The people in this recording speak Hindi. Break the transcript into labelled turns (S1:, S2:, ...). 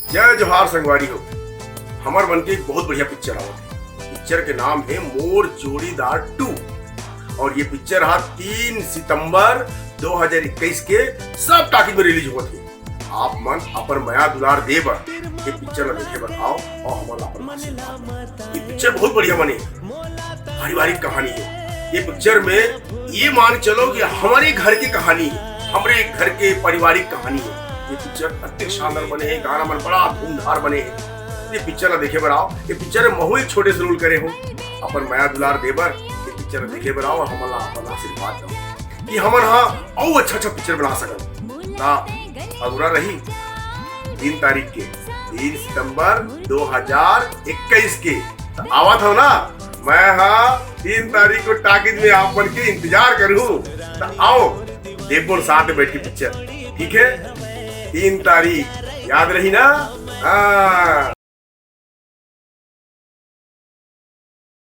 S1: जय जोहार संगवारी हो। हमार बन के एक बहुत बढ़िया पिक्चर आवत है। पिक्चर के नाम है मोर जोड़ीदार 2 और ये पिक्चर रहा 3 सितंबर 2021 के सब टाकी में रिलीज हुआ थे। आप मन अपन माया दुलार देवर ये पिक्चर देखे बताओ और हमारा अपन ये पिक्चर बहुत बढ़िया बने, पारिवारिक कहानी है। ये पिक्चर में ये मान चलो कि हमारे घर की कहानी है, हमारे घर के पारिवारिक कहानी है। ये पिक्चर अत्यंत शानदार बने हैं, गाना मन बड़ा धूमधार बने हैं। ये पिक्चर देखे बनाओ। ये पिक्चर में महू एक छोटे से रोल करे हो अपन माया दुलार देवर। ये पिक्चर देखे बनाओ और हमारा अपन आशीर्वाद दो कि हमन और अच्छा पिक्चर बना सकन। ना अधूरा रही 3 तारीख के 3 सितंबर 2021 के तो आवत हो ना। मैं 3 तारीख को टाकिज में आप बन के इंतजार करूँ तो आओ देखो साथ में बैठ के पिक्चर, ठीक है। 3 तारीख याद रही ना। हाँ।